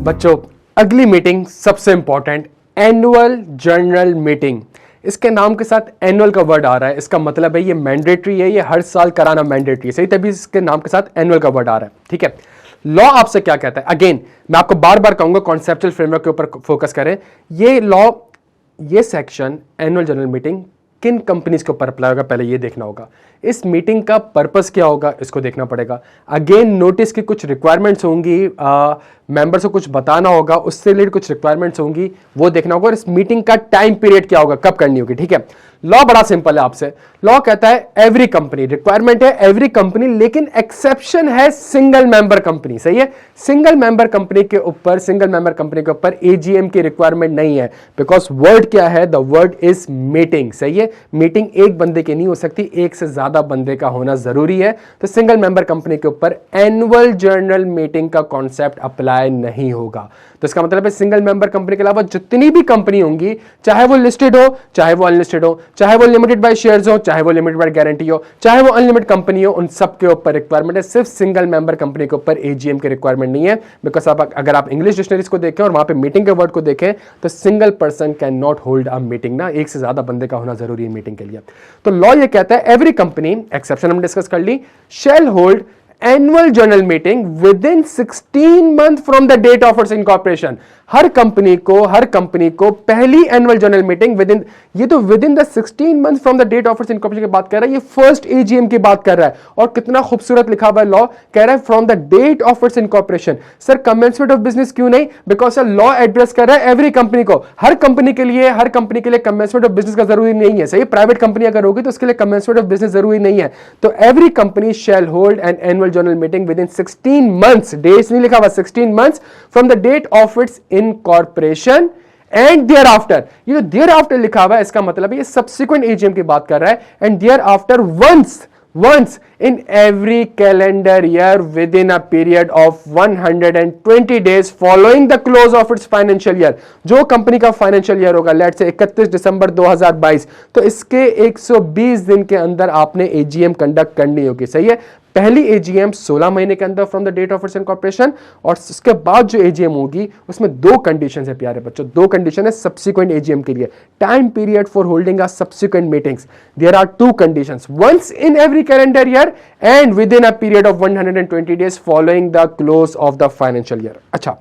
बच्चों अगली मीटिंग सबसे इंपॉर्टेंट, एनुअल जर्नल मीटिंग। इसके नाम के साथ एनुअल का वर्ड आ रहा है, इसका मतलब है ये मैंडेटरी है, ये हर साल कराना मैंडेटरी है, सही, तभी इसके नाम के साथ एनुअल का वर्ड आ रहा है। ठीक है, लॉ आपसे क्या कहता है? अगेन मैं आपको बार बार कहूंगा कॉन्सेप्चुअल फ्रेमवर्क के ऊपर फोकस करें। ये लॉ, ये सेक्शन एनुअल जनरल मीटिंग किन कंपनीज के ऊपर अप्लाई होगा पहले ये देखना होगा। इस मीटिंग का पर्पस क्या होगा इसको देखना पड़ेगा। अगेन नोटिस की कुछ रिक्वायरमेंट्स होंगी, मेंबर्स को कुछ बताना होगा, उससे रिलेटेड कुछ रिक्वायरमेंट्स होंगी, वो देखना होगा। और इस मीटिंग का टाइम पीरियड क्या होगा, कब करनी होगी। ठीक है, लॉ बड़ा सिंपल है आपसे। लॉ कहता है एवरी कंपनी, रिक्वायरमेंट है एवरी कंपनी, लेकिन एक्सेप्शन है सिंगल मेंबर कंपनी। सही है, सिंगल मेंबर कंपनी के ऊपर, सिंगल मेंबर कंपनी के ऊपर एजीएम की रिक्वायरमेंट नहीं है, बिकॉज वर्ड क्या है, द वर्ड इज मीटिंग। सही है, मीटिंग एक बंदे की नहीं हो सकती, एक से ज्यादा बंदे का होना जरूरी है। तो सिंगल मेंबर कंपनी के ऊपर एनुअल जर्नल मीटिंग का कॉन्सेप्ट अप्लाई नहीं होगा। तो इसका मतलब है सिंगल मेंबर कंपनी के अलावा जितनी भी कंपनी होंगी, चाहे वो लिस्टेड हो, चाहे वो अनलिस्टेड हो, चाहे वो लिमिटेड बाय शेयर्स हो, चाहे वो लिमिटेड बाय गारंटी हो, चाहे वो अनलिमिटेड कंपनी हो, उन सब के ऊपर रिक्वायरमेंट है। सिर्फ सिंगल मेंबर कंपनी के ऊपर एजीएम की रिक्वायरमेंट नहीं है। बिकॉज अगर आप इंग्लिश डिक्शनरीज को देखें और वहां पे मीटिंग के वर्ड को देखें तो single person can not hold a meeting ना, एक से ज्यादा बंदे का होना जरूरी है मीटिंग के लिए। तो लॉ ये कहता है एवरी कंपनी, एक्सेप्शन हम डिस्कस कर ली, shall hold annual general meeting within 16 month from the date of its incorporation. हर कंपनी को पहली annual general meeting within, ये तो within the 16 month from the date of its incorporation की बात कर रहा है, ये फर्स्ट एजीएम की बात कर रहा है। और कितना खूबसूरत लिखा हुआ है लॉ, कह रहा है from the date of its incorporation. Sir commencement of business क्यों नहीं? बिकॉज सर लॉ एड्रेस कर रहा है एवरी कंपनी को, हर कंपनी के लिए कमेंसमेंट ऑफ बिजनेस का जरूरी नहीं है। सही, प्राइवेट कंपनी अगर होगी तो उसके लिए कमेंसमेंट ऑफ बिजनेस जरूरी नहीं है। तो every company shall hold an annual general meeting within 16 months, dates नहीं लिखा हुआ, 16 months from the date of its incorporation and thereafter. ये जो देयर आफ्टर लिखा हुआ है इसका मतलब है ये सब्सिक्वेंट एजीएम की बात कर रहा है। And thereafter once in every calendar year within a period of 120 days following the close of its financial year। जो कंपनी का फाइनेंशियल ईयर होगा, लेट्स से 31 दिसंबर 2022, तो इसके 120 दिन के अंदर आपने एजीएम कंडक्ट करनी होगी। सही है, पहली एजीएम 16 महीने के अंदर from the date of its incorporation, और उसके बाद जो एजीएम होगी उसमें दो कंडीशन है प्यारे बच्चों, दो कंडीशन है सब्सिक्वेंट एजीएम के लिए। Time period for holding a subsequent meetings, there are two conditions, once in every calendar year and within a period of 120 days following the close of the financial year. अच्छा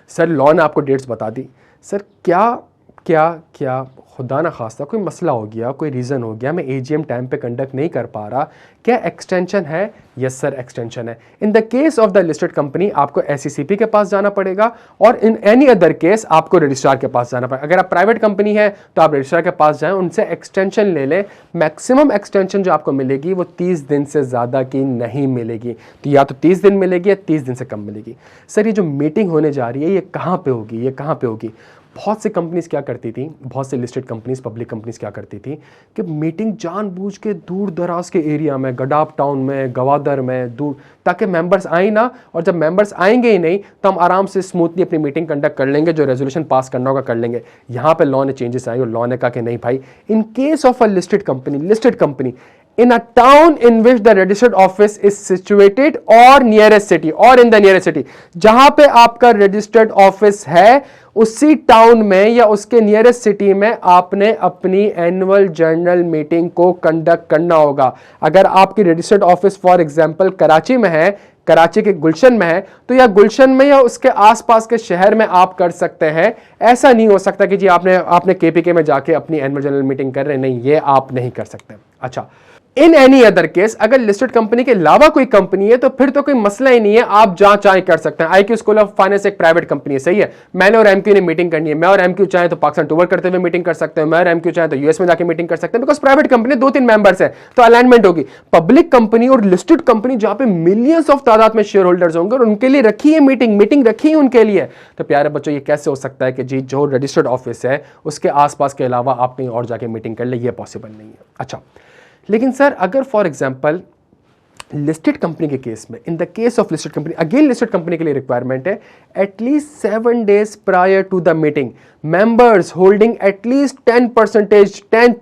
sir, law ने आपको dates बता दी, sir क्या खुदा ना खास्ता कोई मसला हो गया, कोई रीज़न हो गया, मैं एजीएम टाइम पे कंडक्ट नहीं कर पा रहा, क्या एक्सटेंशन है? यस सर, एक्सटेंशन है। इन the case of the listed company आपको एसईसीपी के पास जाना पड़ेगा, और इन एनी अदर केस आपको रजिस्ट्रार के पास जाना पड़ेगा। अगर आप प्राइवेट कंपनी है तो आप रजिस्ट्रार के पास जाएं, उनसे एक्सटेंशन ले लें। मैक्सिमम एक्सटेंशन जो आपको मिलेगी वो 30 दिन से ज़्यादा की नहीं मिलेगी, तो या तो 30 दिन मिलेगी या 30 दिन से कम मिलेगी। सर ये जो मीटिंग होने जा रही है ये कहाँ पे होगी, ये कहाँ पे होगी? बहुत सी कंपनीज क्या करती थी, बहुत से लिस्टेड कंपनीज, पब्लिक कंपनीज क्या करती थी कि मीटिंग जानबूझ के दूर दराज के एरिया में, गडाप टाउन में, गवादर में, दूर, ताकि मेंबर्स आए ना, और जब मेंबर्स आएंगे ही नहीं तो हम आराम से स्मूथली अपनी मीटिंग कंडक्ट कर लेंगे, जो रेजोल्यूशन पास करना होगा कर लेंगे। यहाँ पे लॉ ने चेंजेस आए और लॉ ने कहा कि नहीं भाई, in case of a listed company in a town in which the registered office is situated or nearest city, or in the nearest city, जहां पे आपका रजिस्टर्ड ऑफिस है उसी टाउन में या उसके नियरेस्ट सिटी में आपने अपनी एनुअल जर्नल मीटिंग को कंडक्ट करना होगा। अगर आपकी registered office for example Karachi में है, कराची के गुलशन में है, तो या गुलशन में या उसके आसपास के शहर में आप कर सकते हैं। ऐसा नहीं हो सकता कि जी आपने केपीके में जाके अपनी एनुअल जनरल मीटिंग कर रहे हैं, नहीं, ये आप नहीं कर सकते। अच्छा, इन एनी अदर केस, अगर लिस्टेड कंपनी के अलावा कोई कंपनी है तो फिर तो कोई मसला ही नहीं है, आप जहां चाहे कर सकते हैं। आईक्यू स्कूल ऑफ फाइनेंस एक प्राइवेट कंपनी है, सही है, मैंने और एमक्यू ने मीटिंग करनी है, मैं और एमक्यू चाहे तो पाकिस्तान टूर करते हुए मीटिंग कर सकते हैं, मैं और एमक्यू चाहे तो यूएस में जाके मीटिंग कर सकते हैं, बिकॉज प्राइवेट कंपनी 2-3 मेंबर्स है तो अलाइनमेंट होगी। पब्लिक कंपनी और लिस्टेड कंपनी जहां पे मिलियंस ऑफ तादाद में शेयर होल्डर्स होंगे और उनके लिए रखी है मीटिंग रखी है उनके लिए, तो प्यारे बच्चों ये कैसे हो सकता है कि जी जो रजिस्टर्ड ऑफिस है उसके आसपास के अलावा आप कहीं और जाके मीटिंग कर ले, ये पॉसिबल नहीं है। अच्छा, लेकिन सर अगर फॉर एग्जांपल लिस्टेड कंपनी के केस में, in the case of listed company, again listed company के लिए रिक्वायरमेंट है at least 7 days prior to the meeting members holding at least 10%,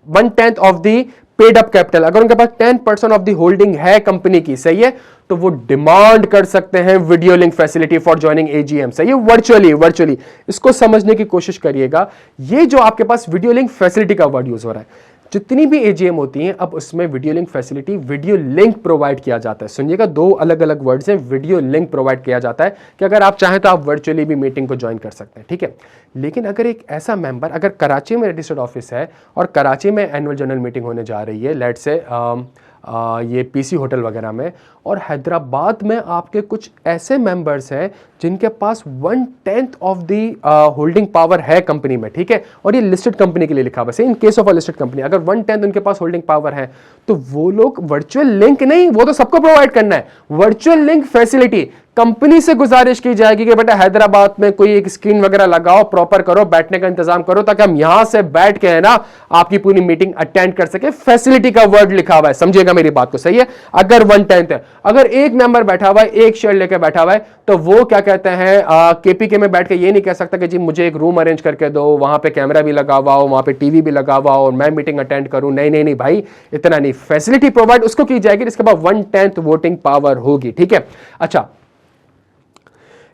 1/10 of the paid up capital. अगर उनके पास 10% ऑफ द होल्डिंग है company की, सही है, तो वो डिमांड कर सकते हैं video link facility for joining AGM. सही है, वर्चुअली इसको समझने की कोशिश करिएगा। ये जो आपके पास वीडियो लिंक फैसिलिटी का वर्ड यूज हो रहा है, जितनी भी एजीएम होती हैं अब उसमें video link facility, video link provide किया जाता है। सुनिएगा, दो अलग अलग वर्ड्स हैं। वीडियो लिंक प्रोवाइड किया जाता है कि अगर आप चाहें तो आप वर्चुअली भी मीटिंग को ज्वाइन कर सकते हैं, ठीक है। लेकिन अगर एक ऐसा मेंबर, अगर कराची में रजिस्टर्ड ऑफिस है और कराची में एनुअल जनरल मीटिंग होने जा रही है, लेट्स से ये पीसी होटल वगैरह में, और हैदराबाद में आपके कुछ ऐसे मेंबर्स हैं जिनके पास 1/10 ऑफ दी होल्डिंग पावर है कंपनी में, ठीक है, और ये लिस्टेड कंपनी के लिए लिखा हुआ है। In case of a listed company अगर 1/10 उनके पास होल्डिंग पावर है, तो वो लोग वर्चुअल लिंक नहीं, वो तो सबको प्रोवाइड करना है, वर्चुअल लिंक फैसिलिटी कंपनी से गुजारिश की जाएगी कि बेटा हैदराबाद में कोई एक स्क्रीन वगैरह लगाओ, प्रॉपर करो, बैठने का इंतजाम करो, ताकि हम यहां से बैठ के है ना आपकी पूरी मीटिंग अटेंड कर सके। फैसिलिटी का वर्ड लिखा हुआ है, समझिएगा मेरी बात को, सही है। अगर 1/10 है, अगर एक मेंबर बैठा हुआ है, एक शेयर लेके बैठा हुआ है, तो वो क्या कहते हैं, केपीके में बैठ के ये नहीं कह सकता कि जी मुझे एक रूम अरेंज करके दो, वहां पे कैमरा भी लगा हुआ हो, वहां पे टीवी भी लगा हुआ हो और मैं मीटिंग अटेंड करूं। नहीं भाई, इतना नहीं। फैसिलिटी प्रोवाइड उसको की जाएगी जिसके बाद 1/10 वोटिंग पावर होगी, ठीक है। अच्छा,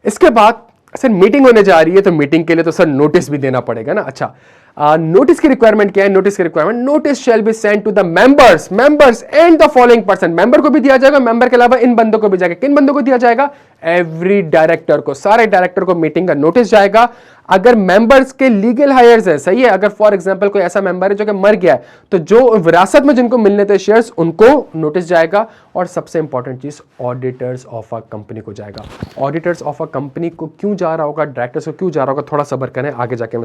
इसके बाद सर मीटिंग होने जा रही है, तो मीटिंग के लिए तो सर नोटिस भी देना पड़ेगा ना। अच्छा, नोटिस की रिक्वायरमेंट क्या है? नोटिस की requirement, notice shall be send to the members and the following person. Member को भी दिया जाएगा, मेंबर के अलावा इन बंदों को भी जाएगा। किन बंदों को दिया जाएगा? एवरी डायरेक्टर को, सारे डायरेक्टर को मीटिंग का नोटिस जाएगा। अगर मेंबर्स के लीगल हायर्स है, सही है, अगर फॉर एग्जांपल कोई ऐसा मेंबर है जो कि मर गया है, तो जो विरासत में जिनको मिलने थे शेयर्स, उनको नोटिस जाएगा। और सबसे इंपॉर्टेंट चीज, ऑडिटर्स ऑफ अ कंपनी को जाएगा। ऑडिटर्स ऑफ अ कंपनी को क्यों जा रहा होगा, डायरेक्टर्स को क्यों जा रहा होगा, थोड़ा सब्र करें, आगे जाके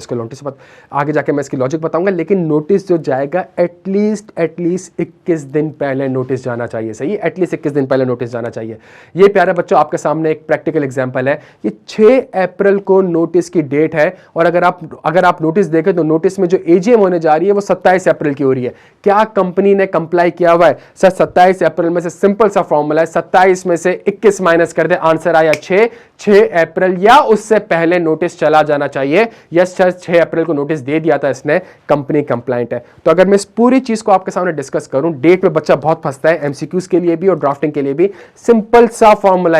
मैं इसकी लॉजिक बताऊंगा। लेकिन नोटिस जो जाएगा एटलीस्ट 21 दिन पहले नोटिस जाना चाहिए, सही है, एटलीस्ट 21 दिन पहले नोटिस जाना चाहिए। ये प्यारे बच्चों आपके सामने एक प्रैक्टिकल एग्जांपल है। ये 6 अप्रैल को नोटिस की डेट है, और अगर आप नोटिस देखें तो नोटिस में जो एजीएम होने जा रही है वो 27 अप्रैल की हो रही है। क्या कंपनी ने कंप्लाई किया हुआ है? सर 27 अप्रैल में से सिंपल सा फॉर्मूला है, 27 में से 21 माइनस कर दे, आंसर आया 6 अप्रैल या उससे पहले नोटिस चला जाना चाहिए। यस सर, 6 अप्रैल को नोटिस दे दिया था इसने, कंपनी कंप्लाइंट है। तो अगर मैं इस पूरी चीज को आपके सामने डिस्कस करूं, डेट पे बच्चा बहुत फंसता है, एमसीक्यूज के लिए भी और ड्राफ्टिंग के लिए भी। सिंपल सा फॉर्मूला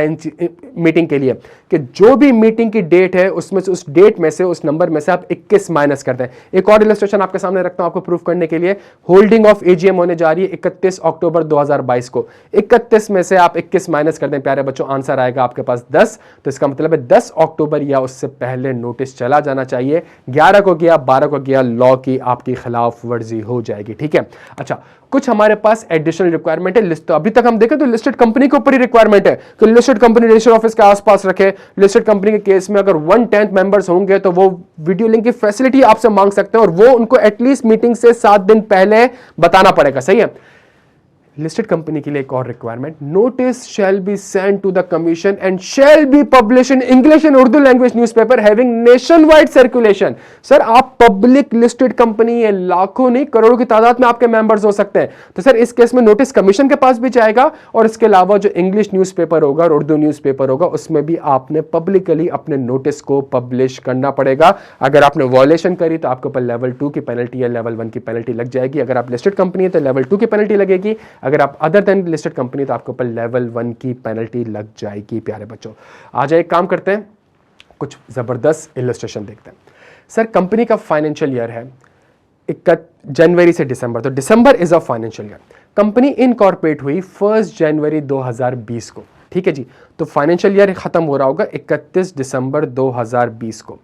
मीटिंग के लिए कि जो भी मीटिंग की डेट है उसमें से, उस डेट में से, उस नंबर में से आप 21 माइनस कर दें। एक और इलस्ट्रेशन आपके सामने रखता हूं आपको प्रूफ करने के लिए। होल्डिंग ऑफ एजीएम होने जा रही है 31 अक्टूबर 2022 को। 31 में से आप 21 माइनस कर दें प्यारे बच्चों, आंसर आएगा आपके पास 10। तो इसका मतलब है 10 अक्टूबर या उससे पहले नोटिस चला जाना चाहिए। 11 को गया, 12 को गया, लॉ की आपकी खिलाफ वर्जी हो जाएगी, ठीक है। अच्छा, कुछ हमारे पास एडिशनल रिक्वायरमेंट है। लिस्ट तो अभी तक हम देखें तो लिस्टेड कंपनी के ऊपर ही रिक्वायरमेंट है कि लिस्टेड कंपनी रजिस्टर्ड ऑफिस के आसपास रखे। लिस्टेड कंपनी के केस में अगर 1/10 मेंबर्स होंगे तो वो वीडियो लिंक की फैसिलिटी आपसे मांग सकते हैं, और वो उनको एटलीस्ट मीटिंग से 7 दिन पहले बताना पड़ेगा, सही है। लिस्टेड कंपनी के लिए एक और requirement, notice shall be send to the commission and shall be publish in English and Urdu language newspaper having nationwide circulation. Sir आप पब्लिक लिस्टेड कंपनी है, लाखों नहीं करोड़ों की तादाद में आपके मेंबर्स हो सकते हैं, तो सर इस केस में नोटिस कमीशन के पास भी जाएगा, और इसके अलावा जो इंग्लिश न्यूज़पेपर होगा और उर्दू न्यूज़पेपर होगा उसमें भी आपने पब्लिकली अपने नोटिस को पब्लिश करना पड़ेगा। अगर आपने वॉयलेशन करी तो आपके ऊपर लेवल 2 की पेनल्टी या लेवल 1 की पेनल्टी लग जाएगी। अगर आप लिस्टेड कंपनी है तो लेवल 2 की पेनल्टी लगेगी। अगर आप अदर देन लिस्टेड कंपनी तो आपके ऊपर लेवल 1 की पेनल्टी लग जाएगी। प्यारे बच्चों, आज एक काम करते हैं, कुछ जबरदस्त इलस्ट्रेशन देखते हैं। सर कंपनी का फाइनेंशियल ईयर है 21 जनवरी से दिसंबर, तो दिसंबर is a financial year. Company incorporate हुई 1 जनवरी 2020 को, ठीक है जी। तो फाइनेंशियल ईयर खत्म हो रहा होगा 31 दिसंबर 2020 को।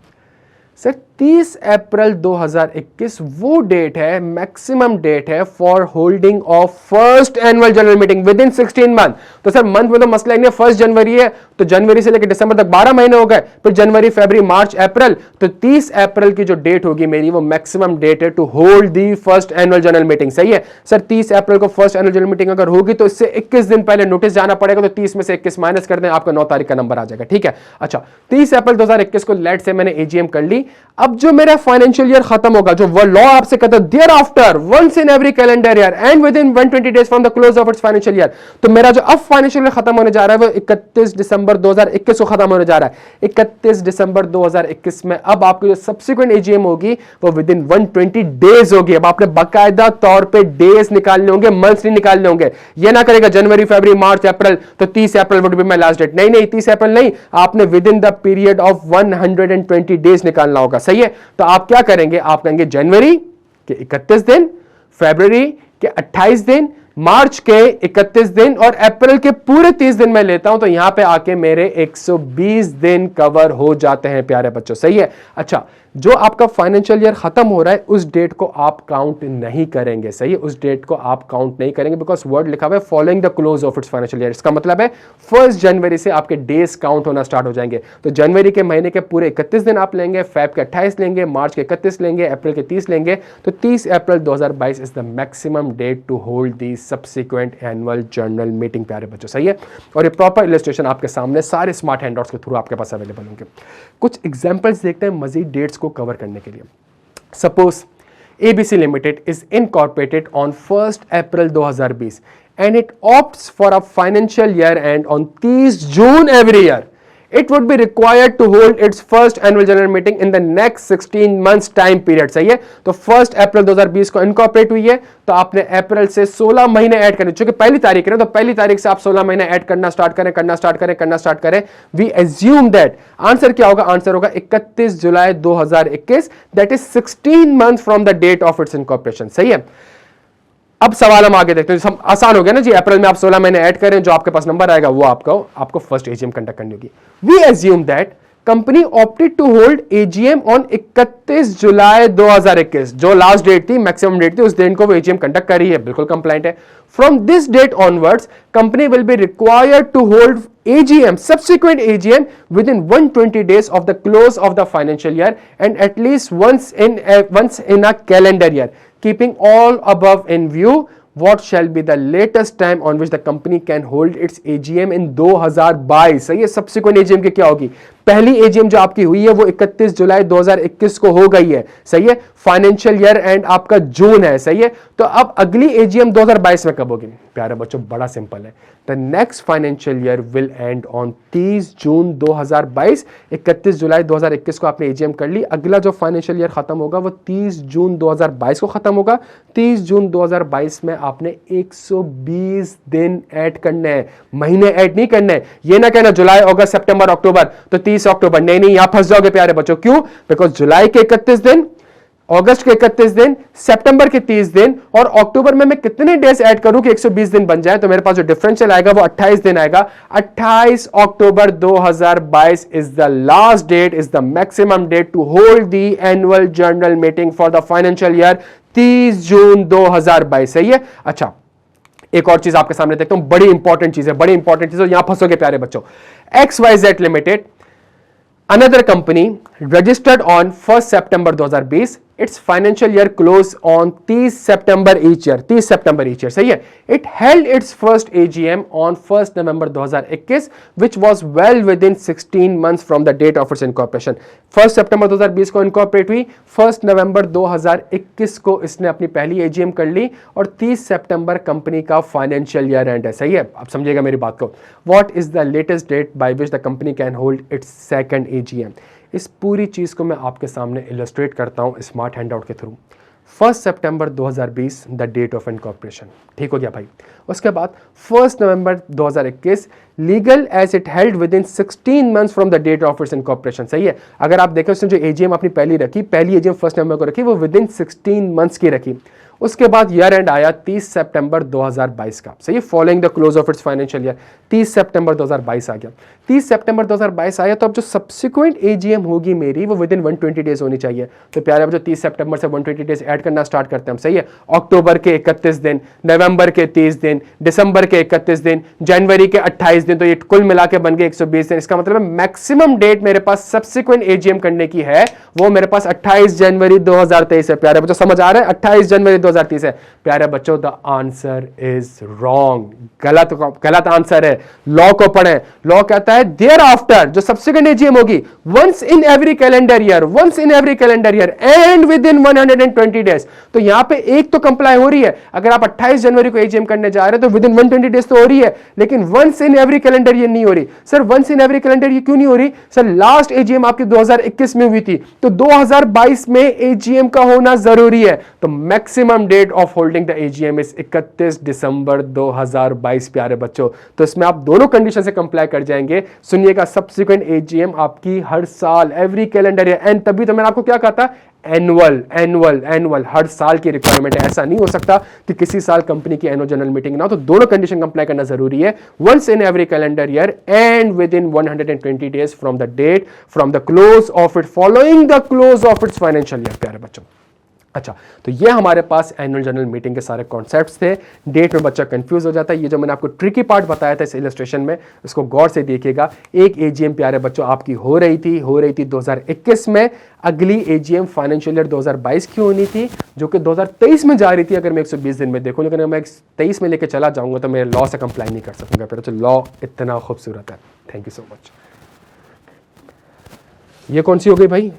सर 30 अप्रैल 2021 वो डेट है, मैक्सिमम डेट है for holding of first annual general meeting within 16 month. तो सर मंथ में तो मसला नहीं है, 1 जनवरी है तो जनवरी से लेकर दिसंबर तक 12 महीने हो गए, फिर जनवरी फरवरी मार्च अप्रैल, तो 30 अप्रैल की जो डेट होगी मेरी वो मैक्सिमम डेट है to hold the first annual general meeting, सही है। सर 30 अप्रैल को फर्स्ट एनुअल जनरल मीटिंग अगर होगी तो इससे 21 दिन पहले नोटिस जाना पड़ेगा, तो 30 में से 21 माइनस कर दें, आपका 9 तारीख का नंबर आ जाएगा, ठीक है। अच्छा 30 अप्रैल 2021 को लेट से मैंने एजीएम कर ली। अब जो मेरा फाइनेंशियल ईयर खत्म होगा, जो वो लॉ आपसे कहता है thereafter once in every calendar year and within 120 days from the close of its financial year, तो मेरा जो अब फाइनेंशियल ईयर खत्म होने जा रहा है वो 31 दिसंबर 2021 को खत्म होने जा रहा है। 31 दिसंबर 2021 में अब आपकी जो सब्सिक्वेंट एजीएम होगी वो विद इन 120 डेज होगी। अब आपने बाकायदा तौर पे डेज निकालने होंगे, मंथ्स नहीं निकालने होंगे। ये ना करेगा जनवरी फरवरी मार्च अप्रैल तो 30 April would be my last date, नहीं नहीं 30 अप्रैल नहीं, आपने within the period of 120 days निकालना होगा। सही है, तो आप क्या करेंगे, आप कहेंगे जनवरी के 31 दिन, फरवरी के 28 दिन, मार्च के 31 दिन और अप्रैल के पूरे 30 दिन मैं लेता हूं, तो यहां पे आके मेरे 120 दिन कवर हो जाते हैं प्यारे बच्चों। सही है। अच्छा, जो आपका फाइनेंशियल ईयर खत्म हो रहा है उस डेट को आप काउंट नहीं करेंगे। सही है, उस डेट को आप काउंट नहीं करेंगे बिकॉज वर्ड लिखा हुआ है following the close of its financial year. इसका मतलब है 1 जनवरी से आपके डेज काउंट होना स्टार्ट हो जाएंगे। तो जनवरी के महीने के पूरे 31 दिन आप लेंगे, फेब के 28 लेंगे, मार्च के 31 लेंगे, अप्रैल के 30 लेंगे, तो 30 April 2022 is the maximum date to hold the subsequent annual general meeting प्यारे बच्चों। सही है, और ये प्रॉपर इलस्ट्रेशन आपके सामने सारे स्मार्ट हैंडआउट्स के थ्रू आपके पास अवेलेबल होंगे। कुछ एग्जांपल्स देखते हैं मजीद डेट्स को कवर करने के लिए। Suppose ABC Limited is incorporated on 1st April 2020 and it opts for a financial year end on 30 June every year. It would be required to hold its first annual general meeting in the next 16 months time period। सही है, तो 1 अप्रैल 2020 को incorporate हुई है, तो आपने अप्रैल से 16 महीने ऐड करने, चूंकि पहली तारीख है तो पहली तारीख से आप 16 महीने ऐड करना स्टार्ट करें। वी एज्यूम दैट आंसर क्या होगा, आंसर होगा 31 July 2021, that is 16 month from the date of its incorporation. सही है, अब सवाल हम आगे देखते हैं, आसान हो गया ना जी। अप्रैल में आप 16 महीने ऐड करें, जो आपके पास नंबर आएगा वो आपको फर्स्ट एजीएम कंडक्ट करनी होगी। We assume that company opted to hold AGM on 31 July 2021, जो लास्ट डेट थी, मैक्सिमम डेट थी, उस दिन को वो एजीएम कंडक्ट कर रही है, बिल्कुल कंप्लाइंट है। From this date onwards company will be required to hold AGM, subsequent AGM within 120 days of the close of the financial year and at least once in a calendar year. Keeping all above in view, what shall be the latest time on which the company can hold its AGM in 2022? सही है, subsequent AGM की क्या होगी? पहली AGM जो आपकी हुई है वो 31 जुलाई 2021 को हो गई है। सही है, फाइनेंशियल ईयर एंड आपका जून है। सही है, तो अब अगली AGM 2022 में कब होगी? प्यारे बच्चों बड़ा सिंपल है, the next financial year will and on 30 June 2022। 31 July 2021 को आपने AGM कर ली, अगला जो फाइनेंशियल ईयर खत्म होगा वो 30 जून 2022 को खत्म होगा। 30 जून 2022 में आपने 120 दिन ऐड करने हैं, महीने ऐड नहीं करने। ये ना कहना जुलाई अगस्त सितंबर अक्टूबर तो 30 अक्टूबर, नहीं, यहां फंस जाओगे प्यारे बच्चों। क्यों? बिकॉज जुलाई के 31 दिन, अगस्त के 31 दिन, सितंबर के 30 दिन और अक्टूबर में मैं कितने डेज ऐड करूं कि 120 दिन बन जाए, तो मेरे पास जो डिफरेंशियल आएगा वो 28 दिन आएगा। 28 October 2022 is the last date, is the maximum date to hold the annual general meeting for the financial year 30 June 2022। सही है। अच्छा, एक और चीज आपके सामने देखता हूं, बड़ी इंपॉर्टेंट चीज है, यहां फंसोगे प्यारे बच्चों। XYZ limited, another company registered on 1st September 2020, its financial year closed on 30 September each year, 30 September each year। सही है, it held its first AGM on 1st November 2021 which was well within 16 months from the date of its incorporation। 1st September 2020 को incorporate हुई, 1st November 2021 को इसने अपनी पहली AGM कर ली और 30 सितंबर कंपनी का फाइनेंशियल ईयर एंड है। सही है, अब समझिएगा मेरी बात को। What is the latest date by which the company can hold its second AGM? इस पूरी चीज को मैं आपके सामने इलस्ट्रेट करता हूं स्मार्ट हैंडआउट के through. 1 September 2020 the date of incorporation, ठीक हो गया भाई। उसके बाद 1 November 2021 legal as it held within 16 months from the date of its incorporation. सही है, अगर आप देखें उसने जो AGM अपनी पहली AGM 1 नवंबर को रखी, वो विद इन 16 मंथ्स की रखी। उसके बाद ईयर एंड आया 30 सितंबर 2022 का। सही है, following the close of its financial year 30 सितंबर 2022 आ गया। 30 सितंबर 2022 आया तो अब जो सब्सिक्वेंट AGM होगी मेरी वो विद इन 120 डेज होनी चाहिए। तो प्यारे बच्चों 30 सितंबर से 120 डेज ऐड करना स्टार्ट करते हैं हम। सही है, अक्टूबर के 31 दिन, नवंबर के 30 दिन, दिसंबर के 31 दिन, जनवरी के 28 दिन, तो ये कुल मिला के बन गए 120 दिन। इसका मतलब है मैक्सिमम डेट मेरे पास सब्सिक्वेंट AGM करने की है वो मेरे पास 28 जनवरी 2023 है। प्यारे बच्चों समझ आ रहा है, 28 जनवरी 2030 है। प्यारे बच्चों, द आंसर इज रॉन्ग, गलत आंसर है। लॉ को पढ़ें, लॉ कहता है देयर आफ्टर जो सब्सिक्वेंट एजीएम होगी once in every calendar year and within 120 days. तो यहां पे एक तो कंप्लाई हो रही है, अगर आप 28 जनवरी को एजीएम करने जा रहे हैं तो विद इन 120 डेज तो हो रही है, लेकिन once in every calendar year नहीं हो रही। Sir once in every calendar year क्यों नहीं हो रही? सर लास्ट एजीएम आपकी 2021 में हुई थी, तो 2022 में एजीएम का होना जरूरी है। तो maximum date of holding the AGM is 31 December 2022 प्यारे बच्चों। तो इसमें आप दोनों कंडीशन से कंप्लाई कर जाएंगे। सुनिएगा, सब्सिक्वेंट एजीएम आपकी हर साल एवरी कैलेंडर ईयर, एंड तभी तो मैंने आपको क्या कहा था, एनुअल हर साल की रिक्वायरमेंट है। ऐसा नहीं हो सकता कि किसी साल कंपनी की एनुअल जनरल मीटिंग ना हो। तो दोनों कंडीशन कंप्लाई करना जरूरी है, once in every calendar year and within 120 days from the close of it following the close of its financial year प्यारे बच्चों। अच्छा, तो ये हमारे पास एनुअल जनरल मीटिंग के सारे कॉन्सेप्ट्स थे। डेट में बच्चा कंफ्यूज हो जाता है। ये जो मैंने आपको ट्रिकी पार्ट बताया था इस इलस्ट्रेशन में, इसको गौर से देखिएगा। एक एजीएम प्यारे बच्चों आपकी हो रही थी 2021 में, अगली एजीएम फाइनेंशियल ईयर 2022 की होनी थी, जो कि 2023 में जा रही थी अगर मैं 120 दिन में देखूं, लेकिन मैं 23 में लेके चला जाऊंगा तो मेरे लॉ से कंप्लाई नहीं कर सकूंगा। फिर तो लॉ इतना खूबसूरत है। Thank you so much. ये कौन सी हो गई भाई?